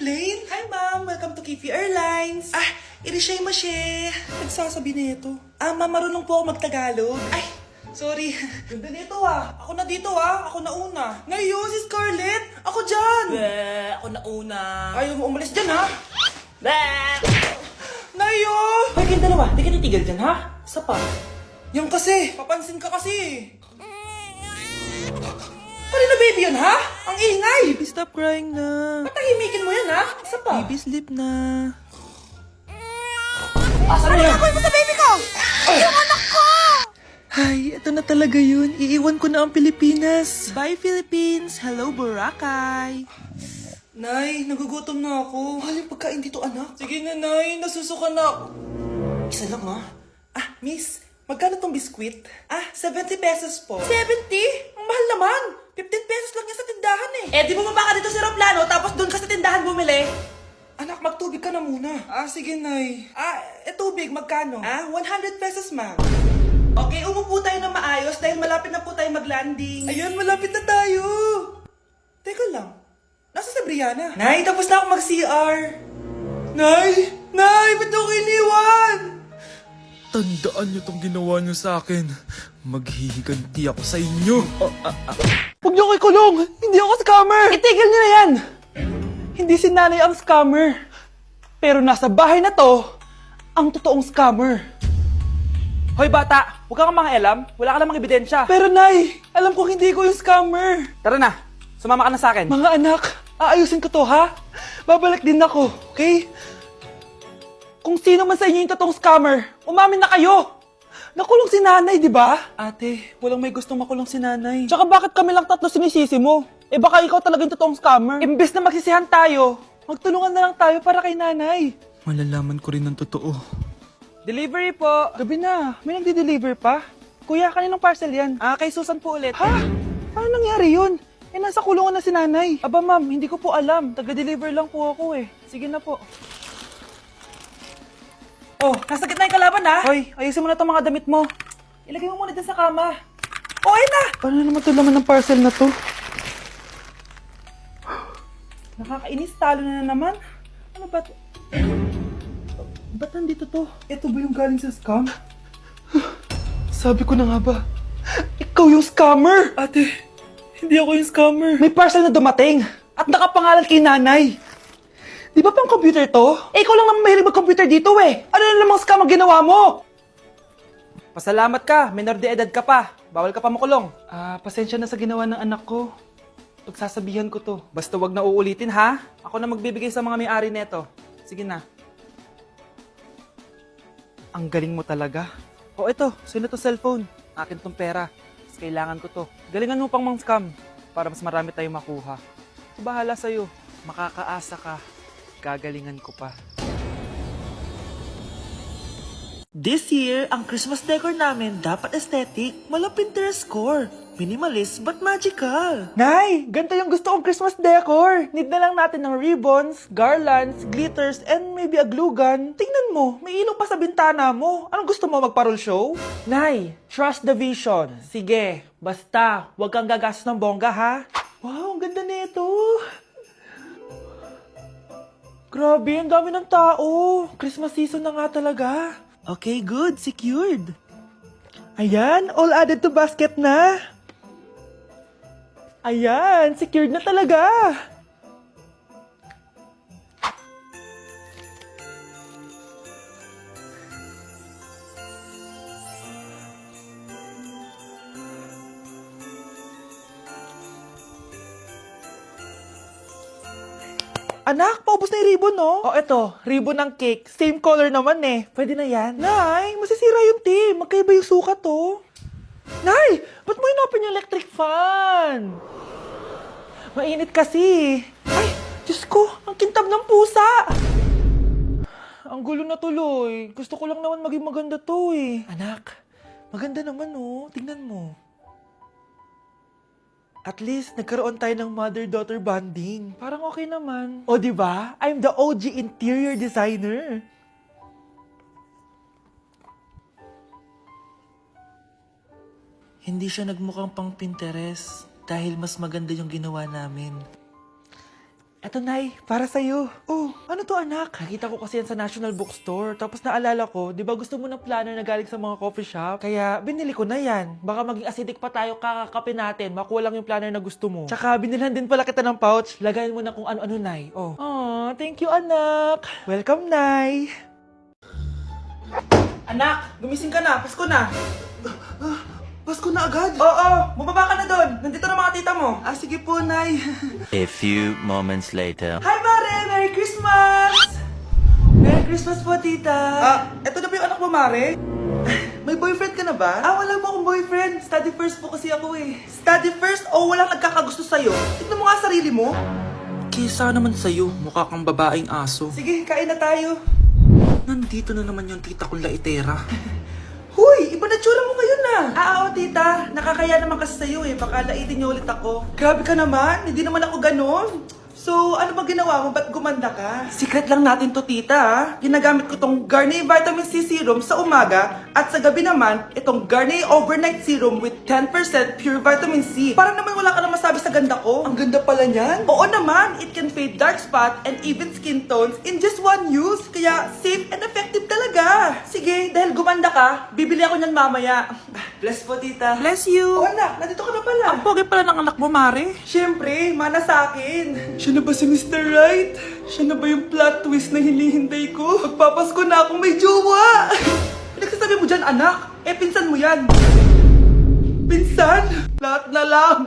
plane? Hi, ma'am. Welcome to Kifi Airlines. Irishay mashe. Nagsasabi na ito. Ma'am, marunong po ako magtagalog. Ay, sorry. Ganda nito Ako na dito Ako na una. Ngayon, si Scarlett. Ako dyan. Ako na una. Ayaw mo umalis dyan Nayo! Hoy, kayong dalawa. Di ka titigil dyan, ha? Isa pa. Yung kasi. Papansin ka kasi. Kanina baby yun, ha? Ang ingay! Baby, stop crying na. Patahimikin mo yan, ha? Isa pa. Baby, sleep na. Asan na yan? Mo sa baby ko! Yung anak ko! Ay, ito na talaga yun. Iiwan ko na ang Pilipinas. Bye, Philippines. Hello, Boracay. Nay, nagugutom na ako. Mahal yung pagkain dito, anak. Sige na, Nay. Nasusuka na ako. Isa lang, miss. Magkano tong biskwit? 70 pesos po. 70? Ang mahal naman. 15 pesos lang yan sa tindahan di bumaba ka dito sa aeroplano tapos doon ka sa tindahan bumili? Anak, magtubig ka na muna. Sige, Nay. Tubig, magkano? 100 pesos, ma'am. Okay, umupo tayo na maayos dahil malapit na po tayo mag-landing. Ayun, malapit na tayo. Teka lang. Nasa si Brianna? Nay, tapos na ako mag-CR. Nay, ba't ako iniwan? Tandaan niyo tong ginawa niyo sa akin. Maghihiganti ako sa inyo. Huwag niyo ko ikulong! Hindi ako scammer! Itigil niyo na yan! Hindi si nanay ang scammer. Pero nasa bahay na to, ang totoong scammer. Hoy bata, huwag kang mangialam. Wala ka namang ebidensya. Pero nay, alam ko hindi ko yung scammer. Tara na, sumama ka na sa akin. Mga anak, aayusin ko to ha? Babalik din ako, okay? Kung sino man sa inyo yung totoong scammer, umamin na kayo! Nakulong si nanay, di ba? Ate, walang may gustong makulong si nanay. Tsaka bakit kami lang tatlo sinisisi mo? Baka ikaw talaga yung totoong scammer. Imbes na magsisihan tayo, magtulungan na lang tayo para kay nanay. Malalaman ko rin ang totoo. Delivery po. Gabi na, may nagdi-deliver pa. Kuya, kaninong parcel yan? Kay Susan po ulit. Ha? Paano nangyari yun? Nasa kulungan na si nanay. Aba ma'am, hindi ko po alam. Taga-deliver lang po ako Sige na po. Nasa gitna yung kalaban Hoy, ayusin mo na itong mga damit mo. Ilagay mo muna dyan sa kama. Ayun na! Paano naman ito laman ng parcel na to? Nakakainis, talo na naman. Ano ba ito? Ba't nandito to? Ito ba yung galing sa scam? Sabi ko na nga ba, ikaw yung scammer! Ate, hindi ako yung scammer. May parcel na dumating at nakapangalan kay nanay. Di ba pang computer to? Ikaw lang naman mahilig mag-computer dito Ano na namang scam ang ginawa mo? Pasalamat ka, minor de edad ka pa. Bawal ka pa makulong. Pasensya na sa ginawa ng anak ko. Pagsasabihan ko to. Basta wag na uulitin ha. Ako na magbibigay sa mga may-ari neto. Sige na. Ang galing mo talaga. Ito, sino to cellphone? Akin tong pera. Mas kailangan ko to. Galingan mo pang mang-scam para mas marami tayong makuha. Bahala sa'yo. Makakaasa ka. Gagalingan ko pa. This year, ang Christmas decor namin dapat aesthetic, walang Pinterest score. Minimalist but magical. Nay, ganito yung gusto kong Christmas decor. Need na lang natin ng ribbons, garlands, glitters, and maybe a glue gun. Tingnan mo, may ilaw pa sa bintana mo. Anong gusto mo, magparol show? Nay, trust the vision. Sige, basta, huwag kang gagastos ng bongga ha. Wow, ang ganda nito. Grabe, ang dami ng tao. Christmas season na nga talaga. Okay, good. Secured. Ayan, all added to basket na. Ayan, secured na talaga. Anak, paubos na yung ribbon, no? Eto, ribbon ng cake. Same color naman Pwede na yan. Nay, masisira yung team. Magkaiba yung sukat, Nay, ba't mo inopin yung electric fan? Mainit kasi. Ay, Diyos ko, ang kintab ng pusa. Ang gulo na tuloy. Gusto ko lang naman maging maganda to Anak, maganda naman Tingnan mo. At least, nagkaroon tayo ng mother-daughter bonding. Parang okay naman. O, di ba? I'm the OG interior designer. Hindi siya nagmukhang pang Pinterest dahil mas maganda yung ginawa namin. Eto, Nay, para sa'yo. Oh, ano to, anak? Nakita ko kasi yan sa National Bookstore. Tapos naalala ko, di ba gusto mo ng planner na galing sa mga coffee shop? Kaya binili ko na yan. Baka maging acidic pa tayo kakakape natin. Makuha lang yung planner na gusto mo. Tsaka binilhan din pala kita ng pouch. Lagayin mo na kung ano-ano, Nay. Oh. Aw, thank you, anak. Welcome, Nay. Anak, gumising ka na. Pasko na. Pasko na agad? Oo, bumaba ka na doon. Nandito na mga tita mo. Sige po, Nay. A few moments later. Hi, Mare! Merry Christmas! Merry Christmas po, tita. Eto na ba yung anak mo, Mare? May boyfriend ka na ba? Wala mo akong boyfriend. Study first po kasi ako eh. Study first o walang nagkakagusto sa'yo? Tignan mo nga sarili mo. Kisa naman sa'yo, mukha kang babaeng aso. Sige, kain na tayo. Nandito na naman yung tita kong laitera. Huy, iba na tsura mo ngayon na. Oo, tita. Nakakaya naman kasi sa'yo eh. Baka laitin niyo ulit ako. Grabe ka naman. Hindi naman ako ganon. So, ano ba ginawa mo? Ba't gumanda ka? Secret lang natin to, tita. Ginagamit ko tong Garnier Vitamin C Serum sa umaga at sa gabi naman, itong Garnier Overnight Serum with 10% pure vitamin C. Parang naman wala ka na masabi sa ganda ko. Ang ganda pala niyan. Oo naman, it can fade dark spot and even skin tones in just one use. Kaya safe and effective talaga. Sige, dahil gumanda ka, bibili ako niyan mamaya. Bless po, tita. Bless you. Oh, anak, nandito ka na pala. Ang pogi pala ng anak mo, Mare. Siyempre, mana sa akin. Siya na ba si Mr. Right? Siya na ba yung plot twist na hinihintay ko? Magpapasko na akong may jowa! Pinagsasabi mo dyan, anak? Pinsan mo yan. Pinsan? Lahat na lang.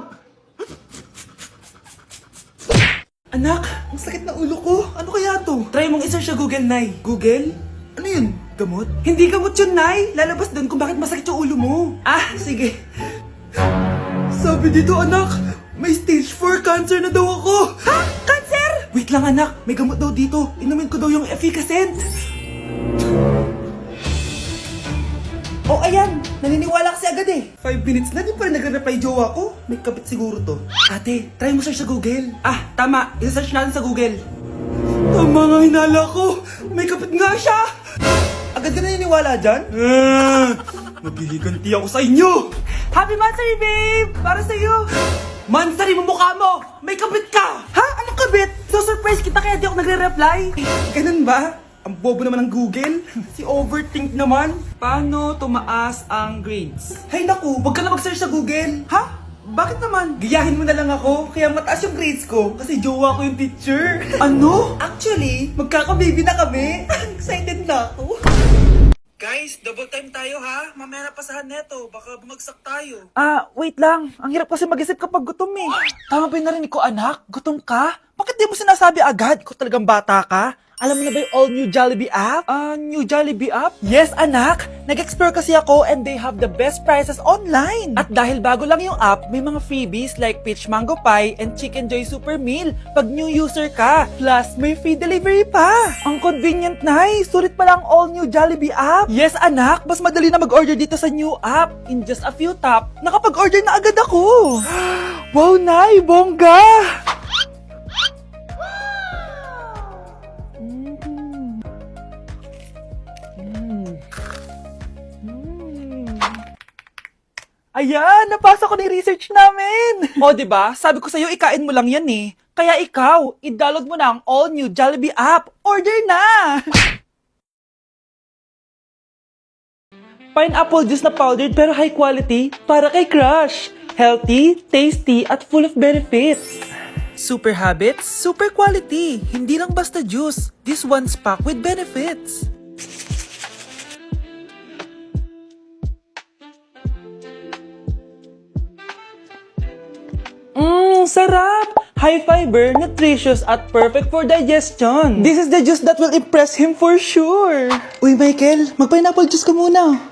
Anak, ang sakit na ulo ko. Ano kaya to? Try mong isearch sa Google, Nay. Google? Ano yun? Gamot? Hindi gamot yun, Nay. Lalabas doon kung bakit masakit yung ulo mo. Sige. Sabi dito, anak, may stage 4 cancer na daw ako. Ha? Cancer? Wait lang, anak. May gamot daw dito. Inumin ko daw yung Efficacent. Oh, ayan. Naniniwala kasi agad eh. 5 minutes na, di pa rin nagre-reply jowa ko. May kapit siguro to. Ate, try mo search sa Google. Tama. I-search natin sa Google. Tama nga hinala ko. May kapit nga siya. Agad ka naniniwala dyan? Maghihigante ako sa inyo. Happy Mansari, babe! Para sa'yo. Mansari mo mukha mo! May kabit ka! Ha? Anong kabit? So surprise kita kaya di ako nagre-reply. Ganun ba? Ang bobo naman ng Google. Si overthink naman. Paano tumaas ang grades? Hay naku, wag ka na mag-search sa Google. Ha? Bakit naman? Gayahin mo na lang ako, kaya mataas yung grades ko kasi jowa ko yung teacher. Ano? Actually, magkaka-baby na kami. Excited na ako. Guys, double time tayo ha. Mamaya na pasahan neto. Baka bumagsak tayo. Wait lang. Ang hirap kasi mag-isip kapag gutom eh. Tama ba yung narinig ko, anak? Gutom ka? Bakit di mo sinasabi agad? Ikaw talagang bata ka? Alam mo na ba yung all new Jollibee app? New Jollibee app? Yes, anak! Nag-explore kasi ako and they have the best prices online. At dahil bago lang yung app, may mga freebies like peach mango pie and chicken joy super meal pag new user ka. Plus, may free delivery pa. Ang convenient, Nay. Sulit pala ang all new Jollibee app. Yes, anak. Mas madali na mag-order dito sa new app. In just a few tap, nakapag-order na agad ako. Wow, Nay! Bongga! Ayan, napasa ko na yung research namin. O, diba? Sabi ko sa'yo, ikain mo lang yan eh. Kaya ikaw, i-download mo na ang all-new Jollibee app. Order na! Pineapple juice na powdered pero high quality para kay crush. Healthy, tasty, at full of benefits. Super habits, super quality. Hindi lang basta juice. This one's packed with benefits. Sarap! High fiber, nutritious, at perfect for digestion. This is the juice that will impress him for sure. Uy, Michael, mag-pineapple juice ka muna.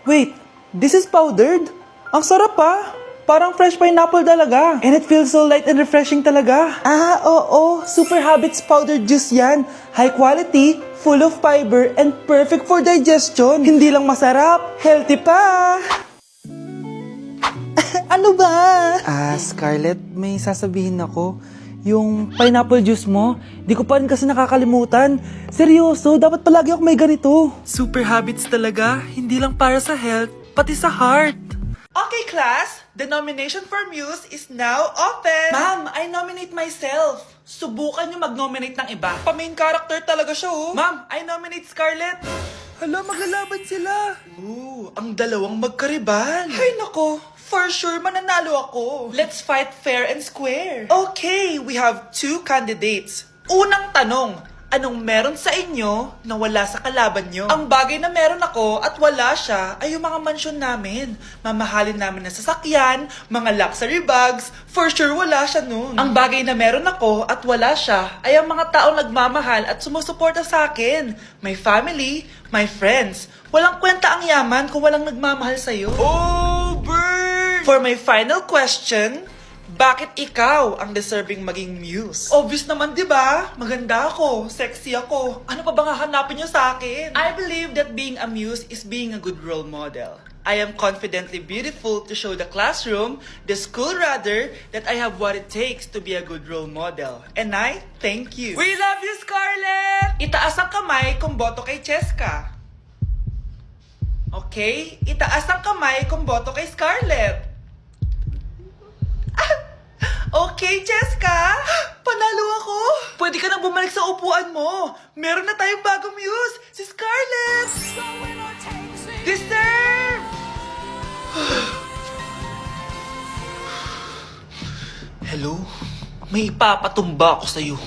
Wait, this is powdered? Ang sarap pa. Parang fresh pineapple talaga. And it feels so light and refreshing talaga. Oo. Super Habits powdered juice yan. High quality, full of fiber, and perfect for digestion. Hindi lang masarap, healthy pa. Ano ba? Scarlett, may sasabihin ako. Yung pineapple juice mo, di ko pa rin kasi nakakalimutan. Seryoso, dapat palagi ako may ganito. Super habits talaga, hindi lang para sa health, pati sa heart. Okay, class. The nomination for Muse is now open! Ma'am, I nominate myself. Subukan niyo mag-nominate ng iba. Pa-main character talaga siya, oh. Ma'am, I nominate Scarlett. Hala, maglalaban sila. Ooh, ang dalawang magkaribal. Ay, nako. For sure, mananalo ako. Let's fight fair and square. Okay, we have 2 candidates. Unang tanong, anong meron sa inyo na wala sa kalaban nyo? Ang bagay na meron ako at wala siya ay yung mga mansyon namin. Mamahalin namin na sasakyan, mga luxury bags, for sure wala siya nun. Ang bagay na meron ako at wala siya ay ang mga taong nagmamahal at sumusuporta sa akin. My family, my friends. Walang kwenta ang yaman kung walang nagmamahal sa'yo. Oh, burn! For my final question, bakit ikaw ang deserving maging muse? Obvious naman, di ba? Maganda ako, sexy ako. Ano pa bang hahanapin niyo sa akin? I believe that being a muse is being a good role model. I am confidently beautiful to show the classroom, the school rather, that I have what it takes to be a good role model. And I thank you. We love you, Scarlett! Itaas ang kamay kung boto kay Cheska. Okay? Itaas ang kamay kung boto kay Scarlett. Okay, Cheska! Panalo ako! Pwede ka nang bumalik sa upuan mo! Meron na tayong bagong muse! Si Scarlett! Deserve! Hello? May ipapatumba ako sa'yo.